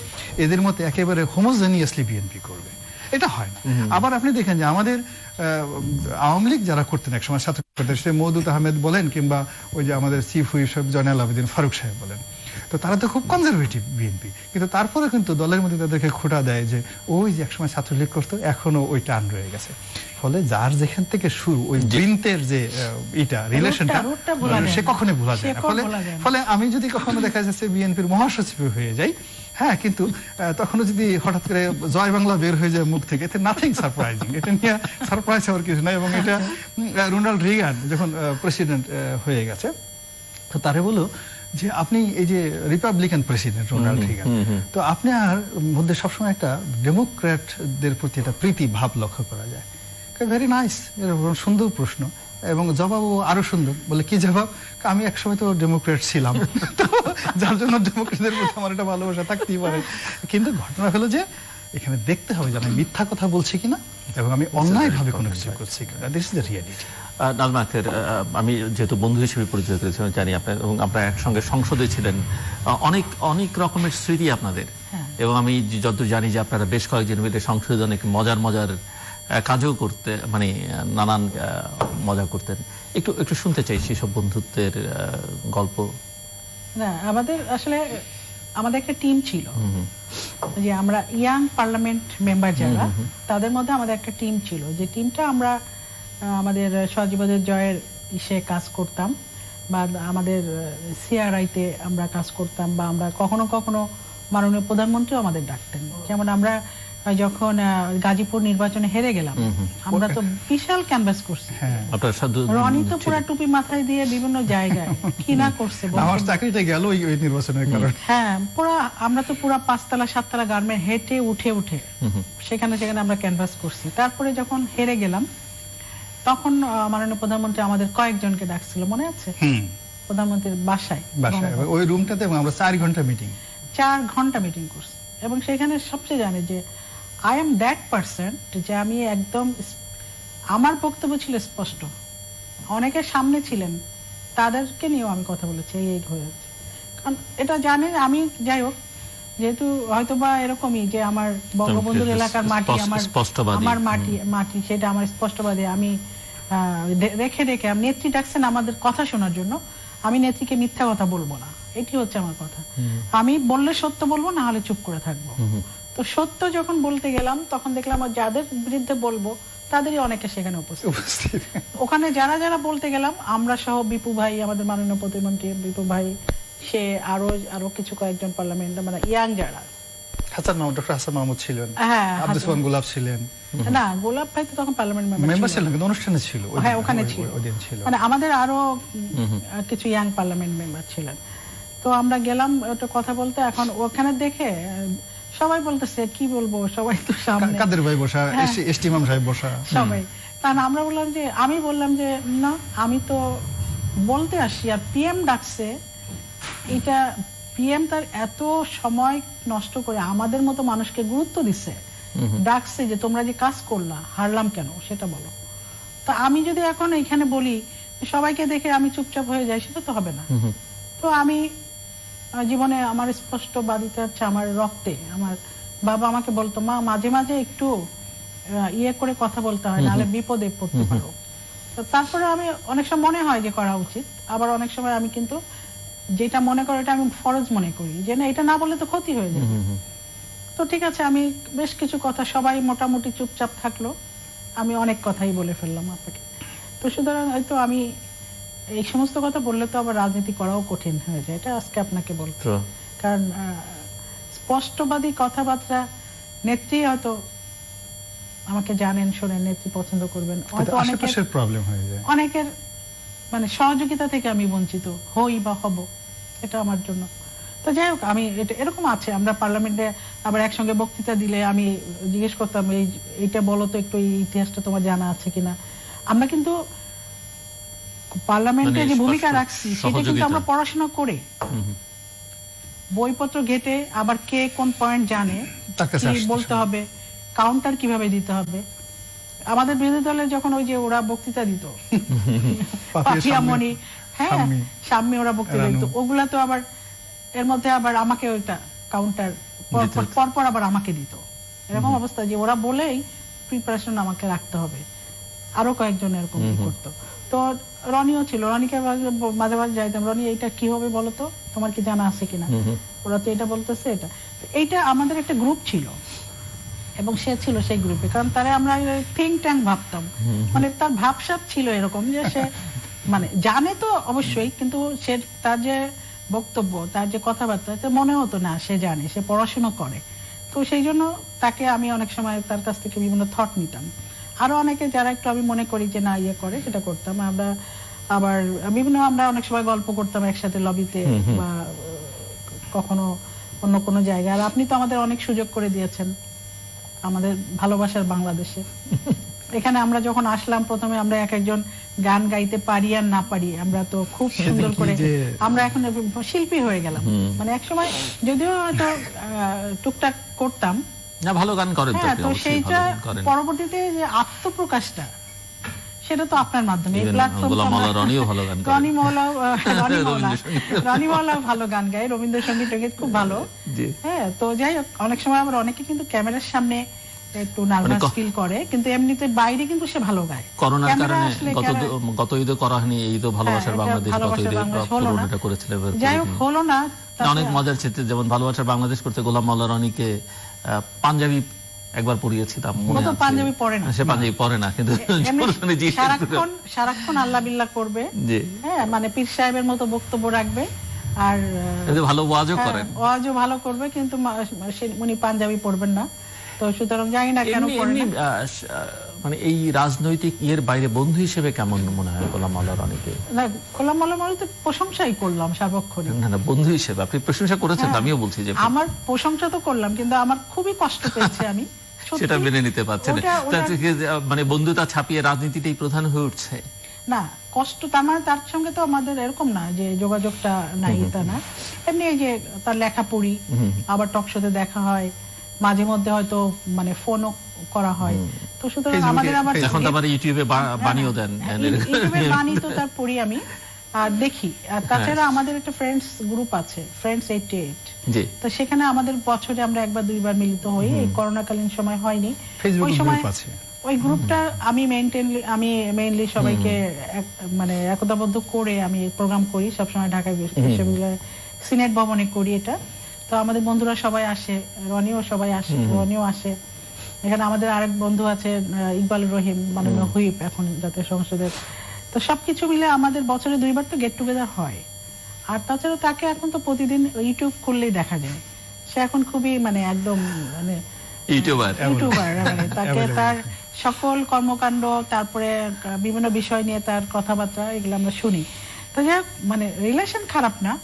এদের মতো একেবারে হোমোজেনিয়াসলি বিএনপি করবে, এটা হয় না। আবার আপনি দেখেন যে আমাদের আওয়ামী লীগ যারা করতেন একসময় ছাত্র, সে মওদুদ আহমেদ বলেন কিংবা ওই যে আমাদের চিফ হুইপ সাহেব জয়নাল আবেদিন ফারুক সাহেব বলেন, তো তারা তো খুব কনজারভেটিভ বিএনপি, কিন্তু তারপরে কিন্তু দলের মধ্যে তাদেরকে খোঁটা দেয় যে ওই যে একসময় ছাত্রলীগ করতো এখনো ওই টান রয়ে গেছে। ফলে যার যেখান থেকে শুরু ওই বৃন্তের যে এটা রিলেশনটা সে কখনোই ভোলা যায় না। ফলে আমি যদি কখনো দেখা যাচ্ছে বিএনপির মহাসচিব হয়ে যাই, হ্যাঁ, কিন্তু তখনও যদি হঠাৎ করে জয় বাংলা বের হয়ে যায় মুখ থেকে, এতে নাথিং সারপ্রাইজিং, এটা নিয়ে সারপ্রাইজ হওয়ার কিছু নাই। এবং এটা রোনাল্ড রিগান যখন প্রেসিডেন্ট হয়ে গেছে, তো তারে বলো যে আপনি এই যে রিপাবলিকান প্রেসিডেন্ট রোনাল্ড রিগান, তো আপনার মধ্যে সবসময় একটা ডেমোক্র্যাটদের প্রতি একটা প্রীতি ভাব লক্ষ্য করা যায়। ভেরি নাইস, এরকম সুন্দর প্রশ্ন, এবং জবাবও আরো সুন্দর। বলে কি জবাব? আমি একসময় তো ডেমোক্রেট ছিলাম, তো যার জন্য ডেমোক্রেটদের প্রতি আমার একটা ভালোবাসা থাকতেই পারে। কিন্তু ঘটনা হলো যে এখানে দেখতে হবে যে আমি মিথ্যা কথা বলছি কিনা এবং আমি অন্যায়ভাবে কোনো কিছু করছি কিনা। This is the reality. Najma Akter, আমি যেহেতু বন্ধু হিসেবে পরিচয় করেছি, আমি জানি আপনার এবং আপনারা একসঙ্গে সংসদে ছিলেন, অনেক অনেক রকমের স্মৃতি আপনাদের। এবং আমি যতদূর জানি যে আপনারা বেশ কয়েকজন মিলে সংসদে অনেক মজার মজার কাজও করতে, মানে নানান মজা করতেন। একটু একটু শুনতে চাই সেসব বন্ধুত্বের গল্প। না, আমাদের আসলে আমাদের একটা টিম ছিল, যে আমরা ইয়াং পার্লামেন্ট মেম্বার যারা, তাদের মধ্যে আমাদের একটা টিম ছিল, যে টিমটা আমরা আমাদের সজীবদের জয়ের ইসে কাজ করতাম, বা আমাদের সিআরআইতে আমরা কাজ করতাম, বা আমরা কখনো কখনো মাননীয় প্রধানমন্ত্রীও আমাদের ডাকতেন। যেমন আমরা যখন গাজীপুর নির্বাচনে হেরে গেলাম, আমরা তো বিশাল ক্যানভাস করছি। রনি তো পুরো টুপি মাথায় দিয়ে বিভিন্ন জায়গায় কি না করছে, আমার চাকরিটা গেল ওই নির্বাচনের কারণে। হ্যাঁ, পুরো আমরা তো পুরো 5তলা 7তলা গার্মেন্ট হেঁটে উঠে উঠে সেখানে আমরা ক্যানভাস করছি। তারপরে যখন হেরে গেলাম, তখন মাননীয় প্রধানমন্ত্রী আমাদের কয়েকজনকে ডাকছিল, মনে আছে? প্রধানমন্ত্রীর বাসায়, ওই রুমটাতে আমরা 4 ঘন্টা মিটিং করছি। এবং সেখানে সবচেয়ে জানে যে আই এম দ্যাট পারসন, যে আমি একদম, আমার বক্তব্য ছিল স্পষ্ট। অনেকের সামনে ছিলেন, তাদেরকে নিয়েও আমি কথা বলেছি, এই হয়েছে। কারণ এটা জানে আমি, যাই হোক, যেহেতু হয়তোবা এরকমই যে আমার বঙ্গবন্ধুর এলাকার মাটি আমার মাটি সেটা আমার স্পষ্টবাদী। আমি রেখে আমি নেত্রী ডাকছেন আমাদের কথা শোনার জন্য, আমি নেত্রীকে মিথ্যা কথা বলবো না, এটি হচ্ছে আমার কথা। আমি বললে সত্য বলবো, না হলে চুপ করে থাকবো। তো সত্য যখন বলতে গেলাম, তখন দেখলাম যাদের বিরুদ্ধে বলবো তাদেরই অনেকে সেখানে উপস্থিত। ওখানে যারা যারা বলতে গেলাম, আমরা সহ বিপু ভাই, আমাদের মাননীয় প্রতিমন্ত্রী বিপু ভাই, সে আরো কিছু কয়েকজন পার্লামেন্ট, মানে ইয়াং যারা, ডক্টর হাসান মাহমুদ ছিলেন, আব্দুল সালাম গোলাপ ছিলেন। না, গোলাপ ভাই তো তখন পার্লামেন্ট মেম্বার ছিলেন, কিন্তু অনুষ্ঠানে ছিল। হ্যাঁ, ওখানে ছিল। মানে আমাদের আরো কিছু ইয়াং পার্লামেন্ট মেম্বার ছিলেন। তো আমরা গেলাম ওটা কথা বলতে। এখন ওখানে দেখে সবাই বলতেছে কি বলবো, সবাই তো সামনে, কাদের ভাই বসা, এসটি ইমাম সাহেব বসা, সবাই। কারণ আমরা আমি বললাম যে না, আমি তো বলতে আসি, আর পিএম ডাকছে, এটা পিএম তার এত সময় নষ্ট করে আমাদের মতো মানুষকে গুরুত্ব দিচ্ছে, ডাকছে যে তোমরা যে কাজ করলা, হারলাম কেন সেটা বলো। তো আমি যদি এখন এখানে বলি সবাইকে দেখে আমি চুপচাপ হয়ে যাই, সেটা তো হবে না। তো আমি জীবনে আমার স্পষ্টবাদিতা হচ্ছে আমার রক্তে। আমার বাবা আমাকে বলতো, মা মাঝে মাঝে একটু ইয়ে করে কথা বলতে হয়, নাহলে বিপদে পড়তে পারো। তো তারপরে আমি অনেক সময় মনে হয় যে করা উচিত, আবার অনেক সময় আমি কিন্তু যেটা মনে করি এটা আমি ফরজ মনে করি, যে না, এটা না বললে তো ক্ষতি হয়ে যাবে। তো ঠিক আছে, আমি বেশ কিছু কথা, সবাই মোটামুটি চুপচাপ থাকলো, আমি অনেক কথাই বলে ফেললাম আপনাকে। তো সুতরাং হয়তো আমি এই সমস্ত কথা বললে তো আবার রাজনীতি করাও কঠিন হয়ে যায়, এটা আজকে আপনাকে বলতে। কারণ স্পষ্টবাদী কথাবার্তা, নেত্রী হয়তো আমাকে জানেন, শোনেন, নেত্রী পছন্দ করবেন, হয়তো অনেকের মানে সহযোগিতা থেকে আমি বঞ্চিত হই বা হব, এটা আমার জন্য। তো যাই হোক, আমি এরকম আছে, আমরা পার্লামেন্টে আবার একসঙ্গে বক্তৃতা দিলে আমি জিজ্ঞেস করতাম, এইটা বলো তো একটু, এই ইতিহাসটা তোমার জানা আছে কিনা। আমরা কিন্তু পার্লামেন্টে যে ভূমিকা রাখছি, সেটা কিন্তু আমরা পড়াশোনা করে, বইপত্র ঘেটে, আবার কে কোন পয়েন্ট জানে, কি বলতে হবে, কাউন্টার কিভাবে দিতে হবে। আমাদের বিরোধী দলের যখন ওই যে ওরা বক্তৃতা দিত, পাপিয়ামণি, হ্যাঁ, সাম্যে ওরা বক্তৃতা দিত, ওগুলা তো আবার এর মধ্যে আবার আমাকে ওইটা কাউন্টার পরপর আবার আমাকে দিত। এরকম অবস্থা যে ওরা বলেই প্রিপারেশন আমাকে রাখতে হবে। আরো কয়েকজন এরকম করতো। তো রনিও ছিল, রনিকে মাঝে মাঝে যাইতাম, রনি এইটা কি হবে বলো তো, তোমার কি জানা আছে কিনা, ওরা তো এটা বলতেছে। এইটা আমাদের একটা গ্রুপ ছিল, এবং সে ছিল সেই গ্রুপে। কারণ তারা আমরা থিঙ্ক ট্যাঙ্ক ভাবতাম, মানে তার ভাবসাব ছিল এরকম যে সে মানে জানে তো অবশ্যই, কিন্তু সে তার যে বক্তব্য, তার যে কথাবার্তা, মনে হতো না সে জানে, সে পড়াশোনা করে। তো সেই জন্য তাকে আমি অনেক সময় তার কাছ থেকে বিভিন্ন থট নিতাম। আরো অনেকে যারা একটু আমি মনে করি যে না ইয়ে করে, সেটা করতাম। আমরা আবার আমরা অনেক সময় গল্প করতাম একসাথে লবিতে, বা কখনো অন্য কোনো জায়গায়। আর আপনি তো আমাদের অনেক সুযোগ করে দিয়েছেন আমাদের ভালোবাসার বাংলাদেশে। এখানে আমরা যখন আসলাম, প্রথমে আমরা এক একজন গান গাইতে পারি আর না পারি, আমরা তো খুব সুন্দর কি করে যে- আমরা এখন শিল্পী হয়ে গেলাম। মানে একসময় যদিও হয়তো টুকটাক করতাম, না ভালো গান করেন তো হ্যাঁ, আপনি, তো অবশ্যই সেইটা ভালো গান করেন। পরবর্তীতে যে আত্মপ্রকাশটা সেটা তো আপনার মাধ্যমে এই Even প্ল্যাটফর্ম গোলাম মাওলা রনিও ভালো গান করেন। রনি মাওলা ভালো গান গায়, রবীন্দ্রসঙ্গীত খুব ভালো। জি। হ্যাঁ, তো যাই হোক, অনেক সময় আবার অনেকে কিন্তু ক্যামেরার সামনে একটু নার্ভাস ফিল করে, কিন্তু এমনিতে বাইরে কিন্তু সে ভালো গায়। করোনার ক্যামেরা কারণে আসলে গত ঈদে করা হয়নি, এই ঈদও ভালোবাসার এটা বাংলাদেশ গত ভালোবাসার ঈদে বাংলাদেশ হলো না। পুরোটা করেছিল এবার যাই হোক, হলো না। না, অনেক মজার চিত্র, যেমন ভালোবাসার বাংলাদেশ করতে গোলাম মাওলা রনিকে পাঞ্জাবি একবার পরিয়েছিলাম, মনে ও তো আছে? পাঞ্জাবি পরে না, সে পাঞ্জাবি পরে না, কিন্তু এমনি সারাক্ষণ আল্লাহ বিল্লাহ করবে। জি, হ্যাঁ, মানে পীর সাহেবের মতো বক্তব্য রাখবে, আর কিন্তু ভালো ওয়াজও হ্যাঁ, করেন। ওয়াজও ভালো করবে, কিন্তু উনি পাঞ্জাবি পড়বেন না। তো সুতরাং জানি না কেন এমনি- পড়েন এমনি, না। মানে এই রাজনৈতিক বাইরে বন্ধু হিসেবে কেমন মনে হয় গোলাম মাওলা রনিকে? না, গোলাম মাওলা মানে তো প্রশংসাই করলাম সার্বক্ষণিক। না, বন্ধু হিসেবে আপনি প্রশংসা করেছেন, হ্যাঁ, আমিও বলছি যে আমার প্রশংসা তো করলাম, কিন্তু আমার খুবই কষ্ট পেয়েছি আমি, সত্যি। সেটা মেনে নিতে পারছেন না। ওটা- তাতে কি যে, মানে বন্ধুতা ছাপিয়ে রাজনীতিটাই প্রধান হয়ে উঠছে। না, কষ্ট তার মানে তার সঙ্গে তো আমাদের এরকম না যে যোগাযোগটা নাই, তা না। এমনি এই যে তার লেখা পড়ি, আবার টক শোতে দেখা হয়, মাঝে মধ্যে হয়তো মানে ফোনও করা হয়। তো সুতরাং ফেসবুকে- আমাদের আবার এখন তো আবার ইউটিউবে বানিয়েও দেন। ইউটিউবের বাণী তো তার পড়ি আমি আর দেখি। আর তাছাড়া আমাদের একটা ফ্রেন্ডস গ্রুপ আছে, ফ্রেন্ডস 88। জি, তো সেখানে আমাদের বছরে আমরা একবার দুইবার মিলিত হই। এই করোনাকালীন সময় হয়নি। ফেসবুক ওই সময় গ্রুপ আছে। ওই গ্রুপটা আমি মেইনলি সবাইকে মানে একতাবদ্ধ করে আমি প্রোগ্রাম করি সবসময় ঢাকা বিশ্ববিদ্যালয়ের সিনেট ভবনে করি এটা। তো আমাদের বন্ধুরা সবাই আসে, রনিও সবাই আসে, রনিও আসে। এখানে আমাদের আরেক বন্ধু আছে ইকবালুর রহিম, মাননীয় হুইপ এখন জাতীয় সংসদের। তো সবকিছু মিলে আমাদের বছরে দুইবার তো গেট টুগেদার হয়। আর তাছাড়া তাকে এখন তো প্রতিদিন ইউটিউব খুললেই দেখা যায়, সে এখন খুবই মানে একদম মানে ইউটিউবার। মানে তাকে তার সকল কর্মকাণ্ড, তারপরে বিভিন্ন বিষয় নিয়ে তার কথাবার্তা, এগুলো আমরা শুনি। তো যাই হোক, মানে রিলেশন খারাপ না,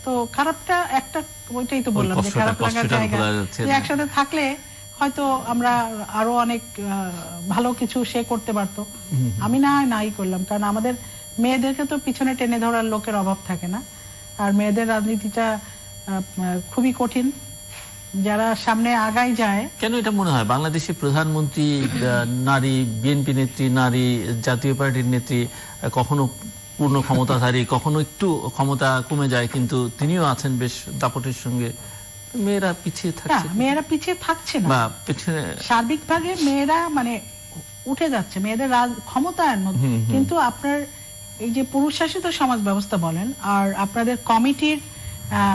তো খারাপটা একটা ওইটাই তো বললাম যে খারাপ লাগার জায়গা, যে একসাথে থাকলে হয়তো আমরা আরো অনেক ভালো কিছু সে করতে পারতো, আমি নাই করলাম। কারণ আমাদের মেয়েদেরকে তো পিছনে টেনে ধরার লোকের অভাব থাকে না, আর মেয়েদের রাজনীতিটা খুবই কঠিন। যারা সামনে আগায় যায়, কেন এটা মনে হয় বাংলাদেশের প্রধানমন্ত্রী নারী, বিএনপি নেত্রী নারী, জাতীয় পার্টির নেত্রী, কখনো পূর্ণ ক্ষমতাধারী, কখনো একটু ক্ষমতা কমে যায়, কিন্তু তিনিও আছেন বেশ দাপটের সঙ্গে, মেয়েরা পিছিয়ে না, থাকছে মেয়েরা পিছিয়ে থাকছে না, বা পিছনে সার্বিকভাবে মেয়েরা মানে উঠে যাচ্ছে, মেয়েদের ক্ষমতায়ন মধ্যে। কিন্তু আপনার এই যে পুরুষ শাসিত সমাজ ব্যবস্থা বলেন, আর আপনাদের কমিটির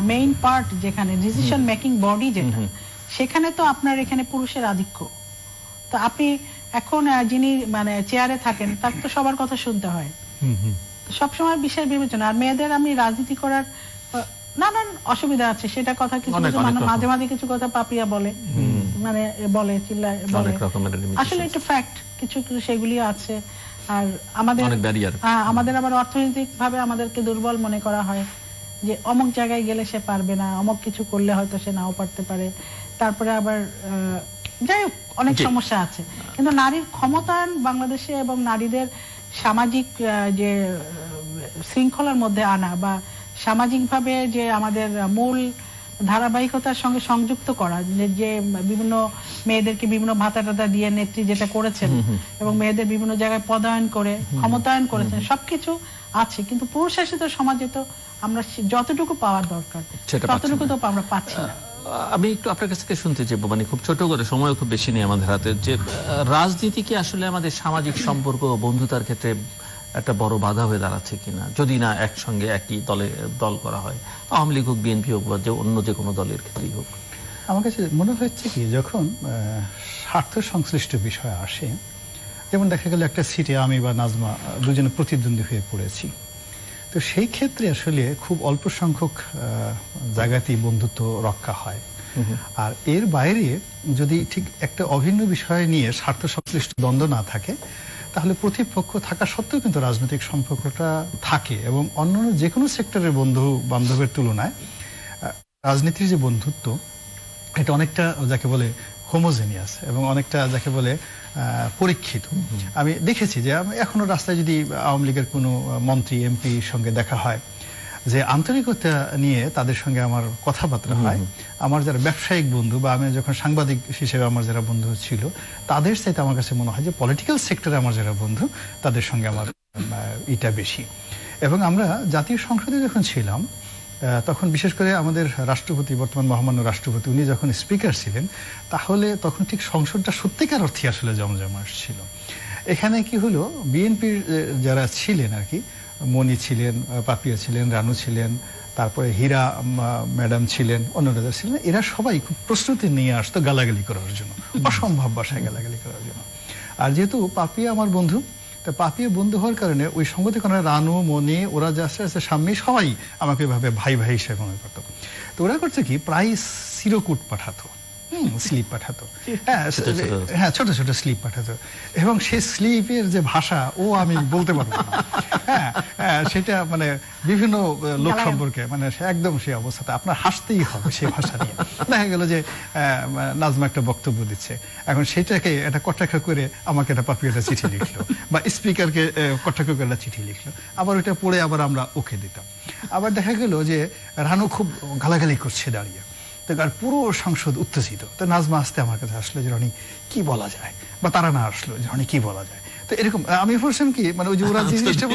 মেইন পার্ট যেখানে ডিসিশন মেকিং বডি যেটা, সেখানে তো আপনার এখানে পুরুষের আধিক্য। তো আপনি এখন যিনি মানে চেয়ারে থাকেন, তার তো সবার কথা শুনতে হয়, সবসময় বিষয় বিবেচনা। আর মেয়েদের আমি রাজনীতি করার নানান অসুবিধা আছে, সেটা কথা কিছু মাঝে মাঝে কিছু কথা পাপিয়া বলে, মানে বলে চিল্লায় বলে, আসলে একটা ফ্যাক্ট, কিছু কিছু সেগুলি আছে। আর আমাদের আমাদের আবার অর্থনৈতিক ভাবে আমাদেরকে দুর্বল মনে করা হয়, যে অমুক জায়গায় গেলে সে পারবে না, অমুক কিছু করলে হয়তো সে নাও পারতে পারে। তারপরে আবার যাই হোক, অনেক সমস্যা আছে। কিন্তু নারীর ক্ষমতায়ন বাংলাদেশে এবং নারীদের সামাজিক যে শৃঙ্খলার মধ্যে আনা, বা সামাজিকভাবে যে আমাদের মূল ধারাবাহিকতার সঙ্গে সংযুক্ত করা, যে বিভিন্ন মেয়েদেরকে বিভিন্ন ভাতা টাতা দিয়ে নেত্রী যেটা করেছেন, এবং মেয়েদের বিভিন্ন জায়গায় পদায়ন করে ক্ষমতায়ন করেছেন, সবকিছু আছে। কিন্তু পুরুষ শাসিত সমাজে তো আমরা যতটুকু পাওয়ার দরকার ততটুকু তো আমরা পাচ্ছি না। আমি একটু আপনার কাছ থেকে শুনতে চাইবো, মানে খুব ছোট করে, সময় খুব বেশি নেই আমাদের হাতে, যে রাজনীতি কি আসলে আমাদের সামাজিক সম্পর্ক ও বন্ধুতার ক্ষেত্রে একটা বড় বাধা হয়ে দাঁড়াচ্ছে কিনা, যদি না একসঙ্গে একই দল করা হয়, আওয়ামী লীগ হোক, বিএনপি হোক, বা অন্য যে কোনো দলের ক্ষেত্রেই হোক? আমার কাছে মনে হচ্ছে কি, যখন স্বার্থ সংশ্লিষ্ট বিষয় আসে, যেমন দেখা গেল একটা সিটে আমি বা নাজমা দুজনে প্রতিদ্বন্দ্বী হয়ে পড়েছি, তো সেই ক্ষেত্রে আসলে খুব অল্প সংখ্যক জায়গাতেই বন্ধুত্ব রক্ষা হয়। আর এর বাইরে যদি ঠিক একটা অভিন্ন বিষয় নিয়ে স্বার্থ সংশ্লিষ্ট দ্বন্দ্ব না থাকে, তাহলে প্রতিপক্ষ থাকা সত্ত্বেও কিন্তু রাজনৈতিক সম্পর্কটা থাকে। এবং অন্যান্য যে কোনো সেক্টরের বন্ধু বান্ধবের তুলনায় রাজনীতির যে বন্ধুত্ব, এটা অনেকটা যাকে বলে হোমোজেনিয়াস এবং অনেকটা যাকে বলে পরীক্ষিত। আমি দেখেছি যে এখনো রাস্তায় যদি আওয়ামী লীগের কোনো মন্ত্রী এমপির সঙ্গে দেখা হয়, যে আন্তরিকতা নিয়ে তাদের সঙ্গে আমার কথাবার্তা হয়, আমার যারা ব্যবসায়িক বন্ধু বা আমি যখন সাংবাদিক হিসেবে আমার যারা বন্ধু ছিল তাদের সাথে আমার কাছে মনে হয় যে পলিটিক্যাল সেক্টরে আমার যারা বন্ধু তাদের সঙ্গে আমার এটা বেশি। এবং আমরা জাতীয় সংসদে যখন ছিলাম তখন বিশেষ করে আমাদের রাষ্ট্রপতি, বর্তমান মহামান্য রাষ্ট্রপতি, উনি যখন স্পিকার ছিলেন তাহলে তখন ঠিক সংসদটা সত্যিকার অর্থে আসলে জমজমাট ছিল। এখানে কি হলো, বিএনপির যারা ছিলেন আর কি, মনি ছিলেন, পাপিয়া ছিলেন, রানু ছিলেন, তারপরে হীরা ম্যাডাম ছিলেন, অন্যরা ছিলেন, এরা সবাই খুব প্রস্তুতি নিয়ে আসতো গালাগালি করার জন্য, অসম্ভব ভাষায় গালাগালি করার জন্য। আর যেহেতু পাপিয়া আমার বন্ধু, তা পাপিয়া বন্ধু হওয়ার কারণে ওই সঙ্গতে কারণে রানু, মনি, ওরা যে আস্তে আস্তে সামনে সবাই আমাকে ভাবে ভাই ভাই হিসেবে মনে করতো। তো ওরা করছে কি, প্রায় চিরকুট পাঠাতো, স্লিপ পাঠাতো, হ্যাঁ ছোট ছোট স্লিপ পাঠাতো, এবং সেই স্লিপের যে ভাষা ও আমি বলতে পারবো না, হ্যাঁ সেটা মানে বিভিন্ন লোক সম্পর্কে মানে একদম সেই অবস্থাতে আপনার হাসতেই হবে সেই ভাষা নিয়ে। দেখা গেল যে নাজমা একটা বক্তব্য দিচ্ছে, এখন সেটাকে একটা কটাক্ষ করে আমাকে একটা পাপিয়ে একটা চিঠি লিখলো, বা স্পিকারকে কটাক্ষ করে একটা চিঠি লিখলো, আবার ওইটা পড়ে আবার আমরা ওকে দিতাম। আবার দেখা গেল যে রানু খুব গালাগালি করছে দাঁড়িয়ে, তো আর পুরো সংসদ উত্তেজিত। তো নাজমা আসতে আমার কাছে আসলো যে রনি কি বলা যায়, বা তারা না আসলো যে রনি কি বলা যায়। তো এরকম আমি বলছিলাম কি, মানে ওই যে ওরা জিনিসটা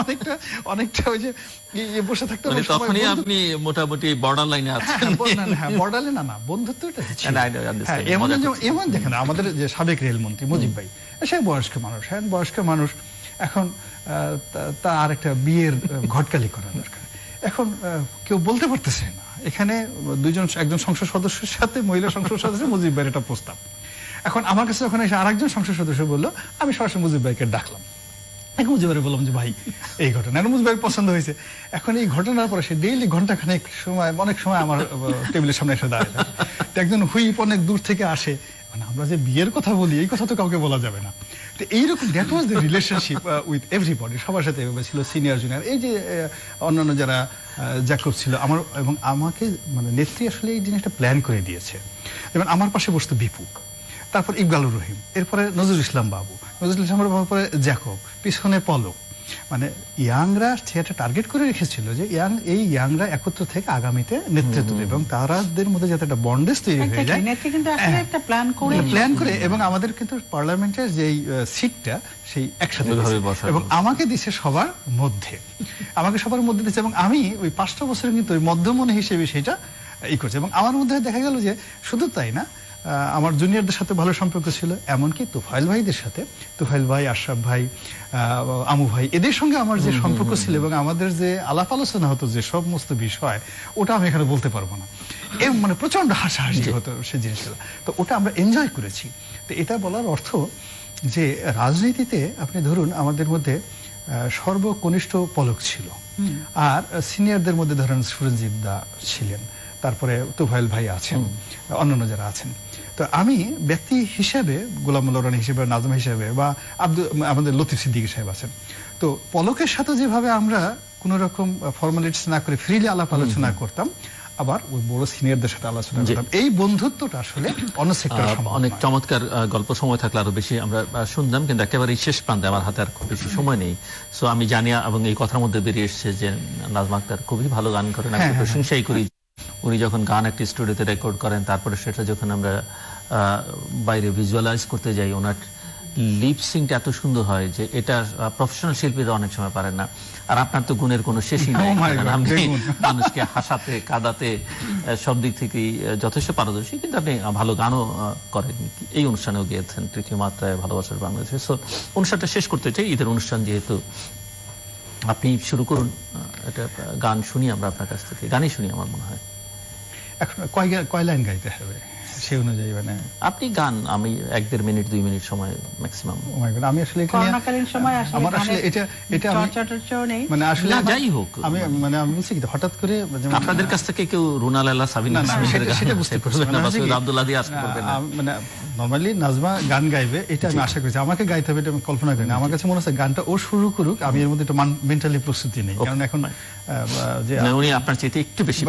অনেকটা অনেকটা ওই যে বসে থাকতে হবে, তখনই আপনি মোটামুটি বর্ডার লাইনে আছেন। হ্যাঁ বর্ডার লাইনে না, বন্ধুত্ব এটা ছিল। এমন দেখেন আমাদের যে সাবেক রেলমন্ত্রী মুজিব ভাই, সে বয়স্ক মানুষ, হ্যাঁ বয়স্ক মানুষ, এখন তার একটা বিয়ের ঘটকালি করা দরকার। এখন কেউ বলতে পারতেছে না, এখানে একজন সংসদ সদস্যের সাথে মহিলা সংসদ সদস্য মুজিব ভাইয়ের একটা প্রস্তাব। এখন আমার কাছে যখন এসে আরেকজন সংসদ সদস্য বললো, আমি সরাসরি মুজিব ভাইকে ডাকলাম, মুজিব ভাই বললাম যে ভাই এই ঘটনা, মুজিব ভাইয়ের পছন্দ হয়েছে। এখন এই ঘটনার পরে সে ডেইলি ঘন্টাখানেক সময়, অনেক সময় আমার টেবিলের সামনে এসে দাঁড়ায় থাকে। একজন হুইপ অনেক দূর থেকে আসে, মানে আমরা যে বিয়ের কথা বলি এই কথা তো কাউকে বলা যাবে না। তো এইরকম that was the relationship with everybody, সবার সাথে ছিল, সিনিয়র জুনিয়র, এই যে অন্যান্য যারা জ্যাকব ছিল আমার, এবং আমাকে মানে নেত্রী আসলে এই জিনিসটা প্ল্যান করে দিয়েছে। যেমন আমার পাশে বসতো বিপু, তারপর ইকবালুর রহিম, এরপরে নজরুল ইসলাম বাবু, নজরুল ইসলাম বাবুর পরে জ্যাকব, পিছনে পলক, মানে ইয়াংরা সেটা টার্গেট করে রেখেছিল যে এই ইয়াংরা একত্র থেকে আগামীতে নেতৃত্ব দেবে, এবং তারাদের মধ্যে যাতে একটা বন্ডেজ তৈরি হয়ে যায়, প্ল্যান করে। এবং আমাদের কিন্তু পার্লামেন্টের যেই সিটটা সেই একসাথে, এবং আমাকে দিছে সবার মধ্যে, দিচ্ছে, এবং আমি ওই 5টা বছরে কিন্তু ওই মধ্যমণি হিসেবে সেটা করছে। এবং আমার মধ্যে দেখা গেল যে শুধু তাই না, আমার জুনিয়রদের সাথে ভালো সম্পর্ক ছিল, এমনকি তুফাইল ভাইদের সাথে, তুফাইল ভাই, আশরাফ ভাই, আমু ভাই, এদের সঙ্গে আমার যে সম্পর্ক ছিল এবং আমাদের যে আলাপ আলোচনা হতো যে সমস্ত বিষয়, ওটা আমি এখানে বলতে পারবো না, মানে প্রচন্ড হাসাহাসি হতো সেই জিনিসগুলো। তো ওটা আমরা এনজয় করেছি। তো এটা বলার অর্থ যে রাজনীতিতে আপনি ধরুন আমাদের মধ্যে সর্বকনিষ্ঠ পলক ছিল, আর সিনিয়রদের মধ্যে ধরেন সুরঞ্জিত দা ছিলেন, তারপরে তুফাইল ভাই আছেন, অন্যান্য যারা আছেন। তো আমি ব্যক্তি হিসেবে গোলাম মোল্লা রনি হিসেবে, নাজমা হিসেবে, বা আমাদের লতিফ সিদ্দিকী সাহেব আছেন, তো পলকের সাথে যেভাবে আমরা কোনো রকম ফর্মালিটিস না করে ফ্রিলি আলাপ আলোচনা করতাম, আবার ওই বড় সিনিয়রদের সাথে আলোচনা করতাম, এই বন্ধুত্বটা আসলে অন্য সেক্টরে অনেক চমৎকার গল্প। সময় থাকলে আরো বেশি আমরা শুনলাম, কিন্তু একেবারে শেষ প্রান্তে আমার হাতে আর খুব বেশি সময় নেই। সো আমি জানি, এবং এই কথার মধ্যে বেরিয়ে এসছে যে নাজমা আক্তার খুবই ভালো গান করেন, আমি প্রশংসাই করি। উনি যখন গান একটি স্টুডিওতে রেকর্ড করেন, তারপরে সেটা যখন আমরা বাইরে ভিজুয়ালাইজ করতে যাই, ওনার লিপসিংটা এত সুন্দর হয় যে এটা প্রফেশনাল শিল্পীরা অনেক সময় পারেন না। আর আপনার তো গুণের কোনো শেষই নাই, আপনি মানুষকে হাসাতে, কাঁদাতে, সব দিক থেকেই যথেষ্ট পারদর্শী, কিন্তু আপনি ভালো গানও করেন। এই অনুষ্ঠানেও গিয়েছেন, তৃতীয় মাত্রায় ভালোবাসার বাংলাদেশে। সো অনুষ্ঠানটা শেষ করতে চাই, ঈদের অনুষ্ঠান যেহেতু, আপনি শুরু করুন। একটা গান শুনি আমরা আপনার কাছ থেকে, গানই শুনি আমার মনে হয়। এখন কয় লাইন গাইতে হবে সেই অনুযায়ী, মানে আপনি গান, আমি 1-1.5 মিনিট 2 মিনিট সময় ম্যাক্সিমাম। আমি আসলে করোনাকালীন সময় আমার আসলে এটা মানে আসলে যাই হোক, আমি মানে আমি বলছি কি হঠাৎ করে আপনাদের কাছ থেকে কেউ রুনা লায়লা সাবিনা সেটা বুঝতে পারছি না, আব্দুল্লাহ দিয়ে আসতে পারবেন না। মানে নরমালি নাজমা গান গাইবে এটা আমি আশা করছি, আমাকে গাইতে হবে এটা আমি কল্পনা করি না। আমার কাছে মনে হচ্ছে গানটা ও শুরু করুক, আমি এর মধ্যে একটু মেন্টালি প্রস্তুতি নেই, কারণ এখন যে উনি আপনার চাইতে একটু বেশি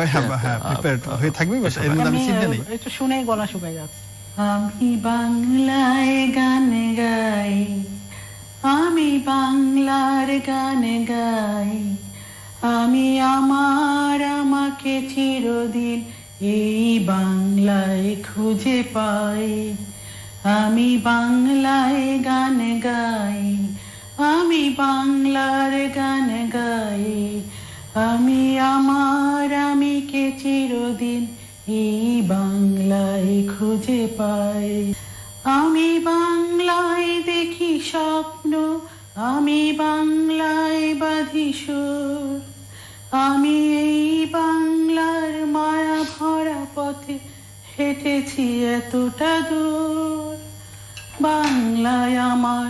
প্রিপেয়ারড হয়ে থাকবে, এর মধ্যে আমি চিন্তা নেই। একটু শুনেই গলা শুকায় যাচ্ছে। আমি বাংলায় গান গাই, আমি বাংলার গান গাই, আমি আমার আমাকে চিরদিন এই বাংলায় খুঁজে পাই। আমি বাংলায় গান গাই, আমি বাংলার গান গাই, আমি আমার আমিকে চিরদিন এই বাংলায় খুঁজে পাই। আমি বাংলায় দেখি স্বপ্ন, আমি বাংলায় বাঁধি সুর, আমি এই বাংলার মায়া ভরা পথে হেঁটেছি এতটা দূর। বাংলায় আমার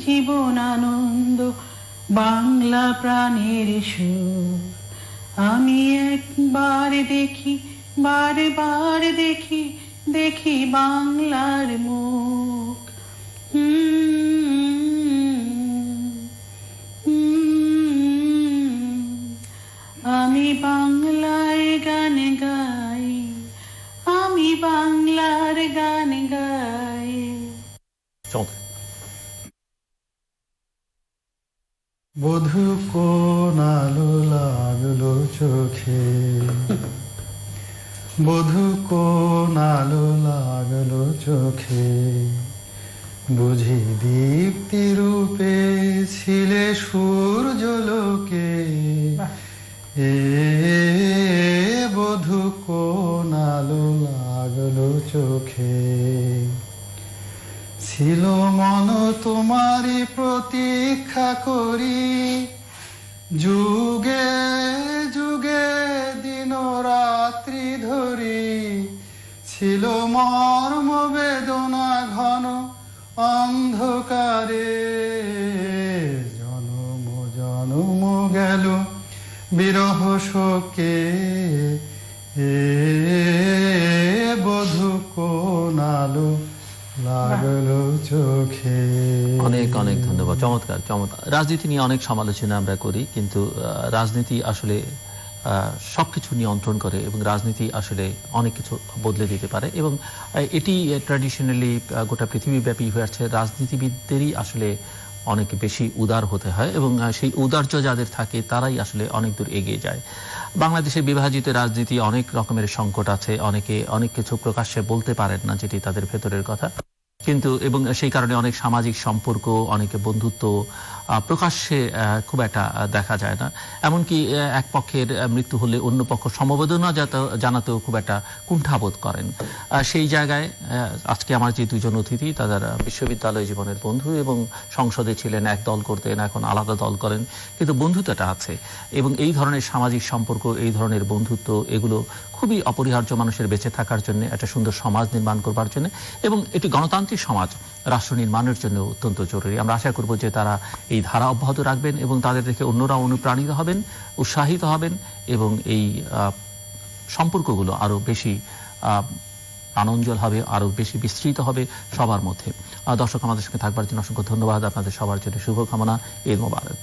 জীবন আনন্দ, বাংলা প্রাণের সুর। আমি একবার দেখি, বারবার দেখি, দেখি বাংলার মুখ। আমি বাংলায় গান গাই, আমি বাংলার গান গাই। চমৎকার। বধূ কোন আলো লাগলো চোখে, বধূ কোন আলো লাগলো চোখে, বুঝি দীপ্তি রূপে ছিলে সূর্যলোকে। এ বধূ কোন আলো লাগলো চোখে, ছিল মন তোমারই প্রতীক্ষা করি, যুগে যুগে দিন রাত্রি ধরি, ছিল মর্ম বেদনা ঘন অন্ধকারে। জনম জনম গেল বিরহ শোকে, এ বধূ কোন আলো লাগলো চোখে। অনেক অনেক ধন্যবাদ। চমৎকার চমৎকার। রাজনীতি নিয়ে অনেক সমালোচনা আমরা করি, কিন্তু রাজনীতি আসলে সবকিছু নিয়ন্ত্রণ করে এবং রাজনীতি আসলে অনেক কিছু বদলে দিতে পারে, এবং এটি ট্র্যাডিশনালি গোটা পৃথিবীব্যাপী হয়ে আছে। রাজনীতিবিদদেরই আসলে অনেক বেশি উদার হতে হয়, এবং সেই উদার্য যাদের থাকে তারাই আসলে অনেক দূর এগিয়ে যায়। বাংলাদেশে বিভাজিত রাজনীতি, অনেক রকমের সংকট আছে, অনেকে অনেক কিছু প্রকাশ্যে বলতে পারেন না যেটি তাদের ভেতরের কথা, কিন্তু এবং সেই কারণে অনেক সামাজিক সম্পর্ক, অনেকে বন্ধুত্ব প্রকাশ্যে খুব একটা দেখা যায় না। এমনকি এক পক্ষের মৃত্যু হলে অন্য পক্ষ সমবেদনা জানাতেও খুব একটা কুণ্ঠাবোধ করেন। সেই জায়গায় আজকে আমার যে দুজন অতিথি, তাদের বিশ্ববিদ্যালয় জীবনের বন্ধু এবং সংসদে ছিলেন, এক দল করতেন, এখন আলাদা দল করেন, কিন্তু বন্ধুত্বটা আছে। এবং এই ধরনের সামাজিক সম্পর্ক, এই ধরনের বন্ধুত্ব, এগুলো খুবই অপরিহার্য মানুষের বেঁচে থাকার জন্য, একটা সুন্দর সমাজ নির্মাণ করবার জন্য, এবং এটি গণতান্ত্রিক সমাজ রাষ্ট্র নির্মাণের জন্য অত্যন্ত জরুরি। আমরা আশা করব যে তারা এই ধারা অব্যাহত রাখবেন এবং তাদের দেখে অন্যরা অনুপ্রাণিত হবেন, উৎসাহিত হবেন, এবং এই সম্পর্কগুলো আরো বেশি প্রাণোজ্জ্বল হবে, আরো বেশি বিস্তৃত হবে সবার মধ্যে। দর্শক, আমাদের সঙ্গে থাকবার জন্য অসংখ্য ধন্যবাদ। আপনাদের সবার জন্য শুভকামনা। ঈদ মোবারক।